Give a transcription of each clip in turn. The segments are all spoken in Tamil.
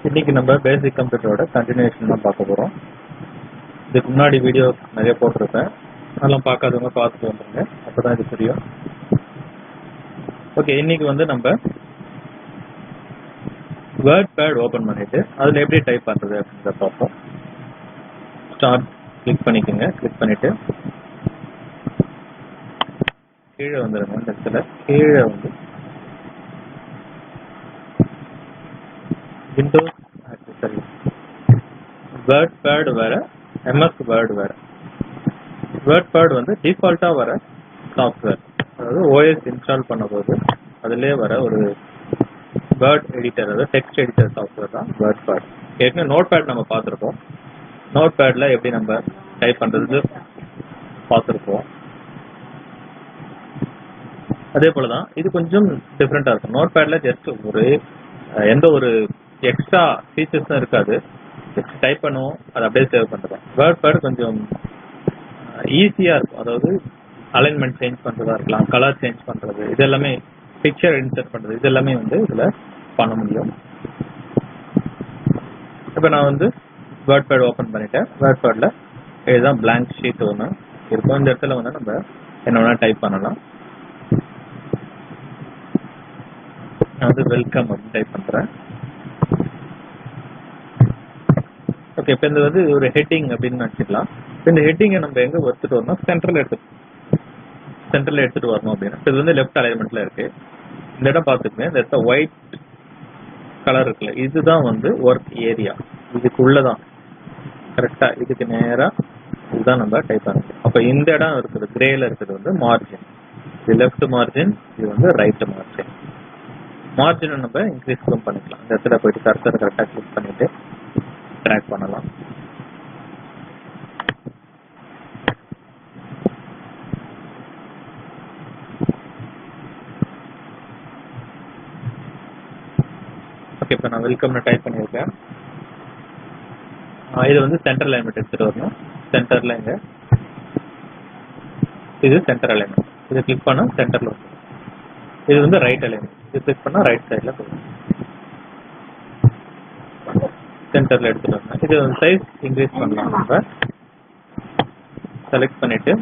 இன்னைக்கு நம்ம பேசிக் கம்ப்யூட்டரோட கண்டினியூஷன் தான் பார்க்க போகிறோம். இதுக்கு முன்னாடி வீடியோ நிறைய போட்டிருப்பேன், அதெல்லாம் பார்க்காதவங்க பார்த்துட்டு வந்துருங்க, அப்போ தான் இது புரியும். ஓகே, இன்னைக்கு வந்து நம்ம WordPad ஓப்பன் பண்ணிட்டு அதில் எப்படி டைப் பண்ணுறது அப்படின்றத பார்ப்போம். ஸ்டார்ட் கிளிக் பண்ணிக்கோங்க. கிளிக் பண்ணிட்டு கீழே வந்துடுங்க. இந்த இடத்துல கீழே வந்து விண்டோஸ் ஆக்சசரிஸ், WordPad வேற, MS Word வேற. WordPad வந்து டிஃபால்ட்டா வர சாஃப்ட்வேர், அதாவது OS இன்ஸ்டால் பண்ணும்போது அதிலே வர ஒரு வேர்ட் எடிட்டர், அதாவது டெக்ஸ்ட் எடிட்டர் சாஃப்ட்வேர் தான் WordPad. ஏற்கனவே நோட்பேட் நம்ம பார்த்துருப்போம். நோட்பேட்ல எப்படி நம்ம டைப் பண்றது பார்த்துருப்போம். அதே போல தான் இது கொஞ்சம் டிஃப்ரெண்டா இருக்கும். நோட்பேட்ல ஜஸ்ட் ஒரு எந்த ஒரு எக்ஸ்ட்ரா ஃபீச்சர்ஸும் இருக்காது, ஜஸ்ட் டைப் பண்ணுவோம், அதை அப்படியே சேவ் பண்ணுறோம். WordPad கொஞ்சம் ஈஸியாக இருக்கும். அதாவது அலைன்மெண்ட் சேஞ்ச் பண்ணுறதா இருக்கலாம், கலர் சேஞ்ச் பண்ணுறது, இது எல்லாமே, பிக்சர் இன்சர்ட் பண்ணுறது, இது எல்லாமே வந்து இதில் பண்ண முடியும். இப்போ நான் வந்து WordPad ஓப்பன் பண்ணிட்டேன். WordPadல இதுதான் பிளாங்க் ஷீட் ஒன்று இருக்கும். இந்த இடத்துல வந்து நம்ம என்ன வேணால் டைப் பண்ணலாம். நான் வந்து வெல்கம் அப்படின்னு டைப் பண்ணுறேன். ஓகே, இப்போ இந்த வந்து ஒரு ஹெட்டிங் அப்படின்னு வச்சுக்கலாம். இப்போ இந்த ஹெட்டிங்கை நம்ம எங்கே எடுத்துகிட்டு வரணும், சென்டரில் எடுத்துகிட்டு வரணும் அப்படின்னா, இது வந்து லெஃப்ட் அலைன்மெண்ட்டில் இருக்குது. இந்த இடம் பார்த்துக்குங்க, இந்த இடத்த ஒயிட் கலர் இருக்குல்ல, இதுதான் வந்து ஒர்க் ஏரியா. இதுக்குள்ளதான் கரெக்டாக, இதுக்கு நேராக இதுதான் நம்ம டைப் பண்ணணும். அப்போ இந்த இடம் இருக்குது கிரேல இருக்குது வந்து மார்ஜின். இது லெஃப்ட் மார்ஜின், இது வந்து ரைட் மார்ஜின். மார்ஜினை நம்ம இன்க்ரீஸ் பண்ணிக்கலாம். இந்த இடத்துல போயிட்டு கர்சரை கரெக்டாக கிளிக் பண்ணிட்டு ட்ராக் பண்ணலாம். ஓகே, இப்போ நான் வெல்கம்னு டைப் பண்ணியிருக்கேன். இது வந்து சென்டர் அலைன்மெண்ட் எடுத்துகிட்டு வரணும். சென்டரில் இங்கே இது சென்டர் அலைன்மெண்ட், இதை கிளிக் பண்ணால் சென்டரில் வரும். இது வந்து ரைட் அலைன்மெண்ட், இது கிளிக் பண்ணால் ரைட் சைடில் போகும். சென்டரில் எடுத்துகிட்டு வரணும். இது சைஸ் இன்க்ரீஸ் பண்ணலாம். நம்ம செலக்ட் பண்ணிவிட்டு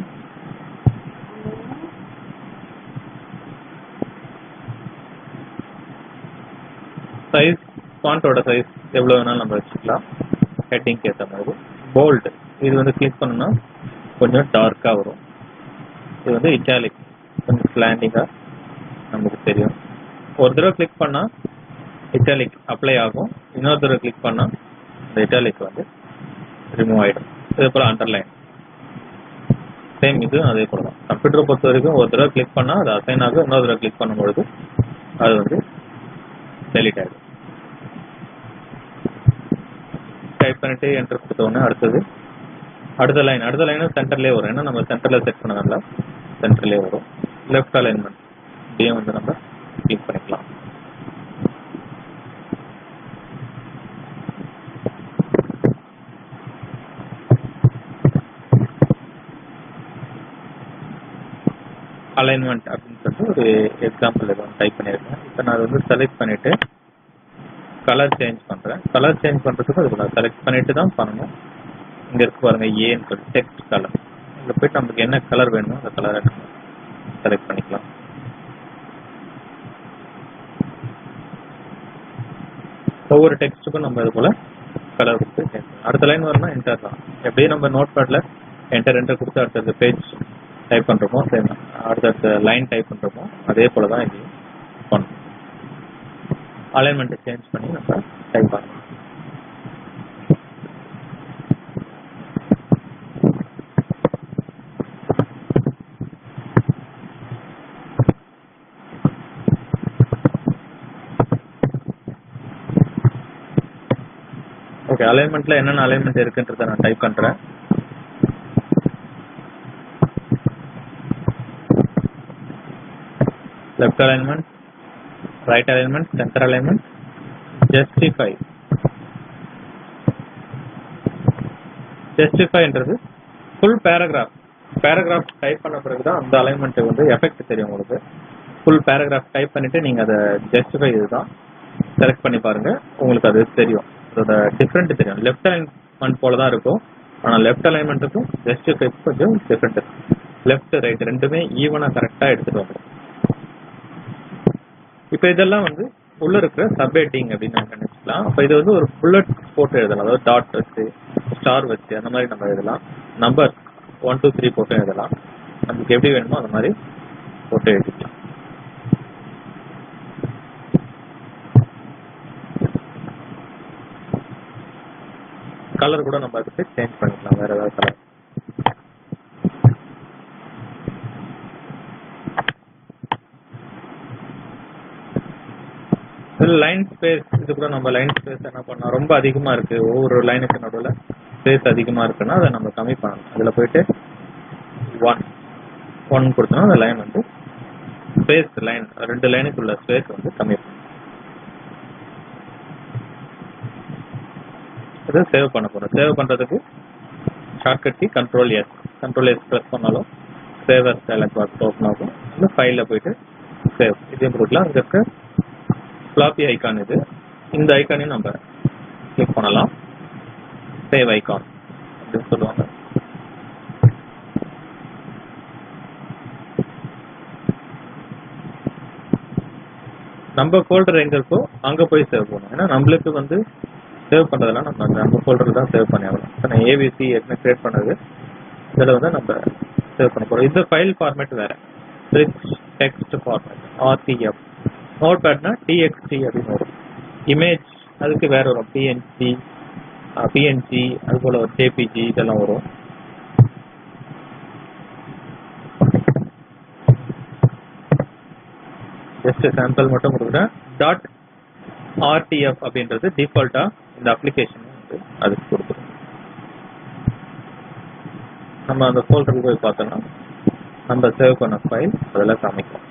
சைஸ், ஃபாண்ட்டோட சைஸ் எவ்வளோ வேணாலும் நம்ம வச்சுக்கலாம், ஹெட்டிங்க்கு ஏற்ற மாதிரி. போல்டு, இது வந்து கிளிக் பண்ணோன்னா கொஞ்சம் டார்க்காக வரும். இது வந்து இட்டாலிக், கொஞ்சம் ஸ்லாண்டிங்காக நமக்கு தெரியும். ஒரு தடவை கிளிக் பண்ணால் இட்டாலிக் அப்ளை ஆகும், இன்னொரு தடவை கிளிக் பண்ணால் இந்த இட்டாலிக் வந்து ரிமூவ் ஆகிடும். இதே போல் அண்டர்லைன், சேம் இது அதே போல தான். கம்ப்யூட்டரை பொறுத்த வரைக்கும் ஒரு தடவை கிளிக் பண்ணால் அது அசைன் ஆகும், இன்னொரு தடவை கிளிக் பண்ணும்பொழுது அது வந்து டெலிட் ஆகிடும். டைப் பண்ணிட்டு என்டர் கொடுத்தோன்னே அடுத்த லைனும் சென்டர்லேயே வரும். ஏன்னா நம்ம சென்டரில் செட் பண்ணதால சென்டர்லேயே வரும். லெஃப்ட் அலைன்மெண்ட் இதையும் வந்து நம்ம கிளிக் பண்ணிக்கலாம். அலைன்மெண்ட் அப்படின்னு சொல்லிட்டு ஒரு எக்ஸாம்பிள் எதுவும் டைப் பண்ணியிருக்கேன். இப்போ நான் அதை வந்து செலக்ட் பண்ணிவிட்டு கலர் சேஞ்ச் பண்ணுறேன். கலர் சேஞ்ச் பண்ணுறதுக்கு அதுக்கு நான் செலக்ட் பண்ணிட்டு தான் பண்ணணும். இங்கே இருக்கு பாருங்க, ஏன்னு சொல்லி டெக்ஸ்ட் கலர். இதில் போய்ட்டு நமக்கு என்ன கலர் வேணுமோ அந்த கலரை நம்ம செலக்ட் பண்ணிக்கலாம். ஒவ்வொரு டெக்ஸ்ட்டுக்கும் நம்ம இது போல் கலர் கொடுத்து சேஞ்ச் பண்ணலாம். அடுத்த லைன் வரணும்னா என்டர் தான். எப்படியே நம்ம நோட்பேடில் என்டர் கொடுத்து அடுத்தடுத்த பேஜ் டைப் பண்ணுறோமோ, சேம் அடுத்தடுத்த லைன் டைப் பண்ணுறோமோ அதே போல் தான் இதையும் பண்ணணும். அலைன்மெண்ட்டை சேஞ்ச் பண்ணி நம்ம டைப் பண்ணலாம். ஓகே, அலைன்மெண்ட்ல என்னென்ன அலைன்மெண்ட் இருக்குன்றத நான் டைப் பண்றேன். Left alignment, right alignment, centre alignment, ஜஸ்டிஃபைன்றது ஃபுல் பேராகிராஃப் டைப் பண்ண பிறகு தான் அந்த அலைன்மெண்ட் வந்து எஃபெக்ட் தெரியும் உங்களுக்கு. ஃபுல் பேராகிராஃப் டைப் பண்ணிட்டு நீங்கள் அதை ஜஸ்டிஃபை, இதுதான் செலக்ட் பண்ணி பாருங்க, உங்களுக்கு அது தெரியும், அதோட டிஃப்ரெண்ட் தெரியும். லெஃப்ட் அலைன்மெண்ட் போல தான் இருக்கும், ஆனால் லெஃப்ட் அலைன்மெண்ட்டுக்கும் ஜஸ்டிஃபைக்கு கொஞ்சம் டிஃப்ரெண்ட். லெஃப்ட் ரைட் ரெண்டுமே ஈவனாக கரெக்டாக எடுத்துகிட்டு வந்துடும். இப்போ இதெல்லாம் வந்து உள்ள இருக்கிற சப்ஹெட்டிங் அப்படின்னு நம்ம நினைச்சுக்கலாம். அப்போ இது வந்து ஒரு புல்லட் போட்டு எழுதலாம், அதாவது டாட் வச்சு ஸ்டார் வச்சு அந்த மாதிரி நம்ம எழுதலாம். நம்பர் 1 2 3 போட்டு எழுதலாம். நமக்கு எப்படி வேணுமோ அந்த மாதிரி போட்டு எழுதிக்கலாம். கலர் கூட நம்ம அதுக்கு சேஞ்ச் பண்ணிக்கலாம், வேற ஏதாவது கலர். லைன் ஸ்பேஸ், இது கூட நம்ம லைன் ஸ்பேஸ் என்ன பண்ணலாம், ரொம்ப அதிகமா இருக்கு, ஒவ்வொரு லைனுக்கு நடுவில் ஸ்பேஸ் அதிகமா இருக்குன்னா அதை நம்ம கம்மி பண்ணணும். அதில் போயிட்டு 1 கொடுத்தோம்னா அந்த லைன் வந்து ஸ்பேஸ் லைன் 2 லைனுக்கு உள்ள ஸ்பேஸ் வந்து கம்மி பண்ணணும். இதை சேவ் பண்ண போறோம். சேவ் பண்றதுக்கு shortcut key control S press பண்ணாலும் சேவர் டயலாக் பாக்ஸ் ஓப்பன் ஆகும். இந்த ஃபைலில் போயிட்டு சேவ் இதையும் கொடுக்கலாம். அங்கே இருக்க ஃப்ளாப்பி ஐக்கான் இது, இந்த ஐக்கானையும் நம்ம கிளிக் பண்ணலாம். சேவ் ஐக்கான் அப்படின்னு சொல்லுவாங்க. நம்ம ஃபோல்டர் எங்க இருக்கோ அங்க போய் சேவ் பண்ணணும். ஏன்னா நம்மளுக்கு வந்து சேவ் பண்றதெல்லாம் நம்ம ஃபோல்டர் தான் சேவ் பண்ணி ஆகணும். நான் ஏபிசி ஏற்கனவே கிரியேட் பண்ணது, இதில் வந்து நம்ம சேவ் பண்ண போறோம். இந்த ஃபைல் ஃபார்மேட் வேற, ரிச் டெக்ஸ்ட் ஃபார்மேட் ஆர்டிஎஃப். நோட்பேட்னா டிஎக்ஸ்டி அப்படின்னு வரும். இமேஜ் அதுக்கு வேற வரும், பிஎன்ஜி அது போல ஒரு ஜேபிஜி இதெல்லாம் வரும். ஜஸ்ட் சாம்பிள் மட்டும் கொடுக்குறேன். டாட் ஆர்டிஎஃப் அப்படின்றது டிஃபால்ட்டா இந்த அப்ளிகேஷன் வந்து அதுக்கு கொடுக்குறோம். நம்ம அந்த ஃபோல்டருக்கு போய் பார்த்தோம்னா நம்ம சேவ் பண்ண ஃபைல் அதெல்லாம் காமிக்கும்.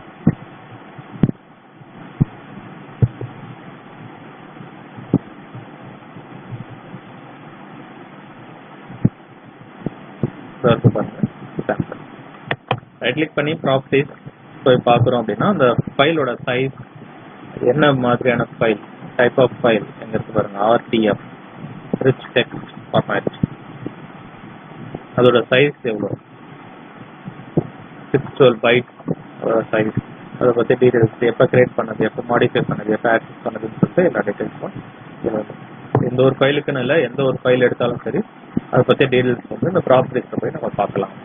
ரைட் கிளிக் பண்ணி ப்ராப்பர்ட்டிஸ் போய் பார்க்குறோம் அப்படின்னா அந்த ஃபைலோட சைஸ், என்ன மாதிரியான ஃபைல், டைப் ஆஃப் ஃபைல் எங்க இருக்கு பாருங்க, ஆர்டிஎஃப் ரிச் டெக்ஸ்ட் ஃபார்மேட், அதோட சைஸ் எவ்வளோ, 612 பைட் சைஸ், அதை பற்றி டீடைல்ஸ், எப்போ கிரியேட் பண்ணது, எப்போ மாடிஃபை பண்ணது, எப்போ ஆக்சஸ் பண்ணதுன்னு சொல்லிட்டு எல்லா டீடைல்ஸும் எந்த ஒரு ஃபைலுக்குன்னு இல்லை, எந்த ஒரு ஃபைல் எடுத்தாலும் சரி அதை பற்றி டீடைல்ஸ் வந்து இந்த ப்ராப்பர்ட்டிஸில் போய் நம்ம பார்க்கலாம்.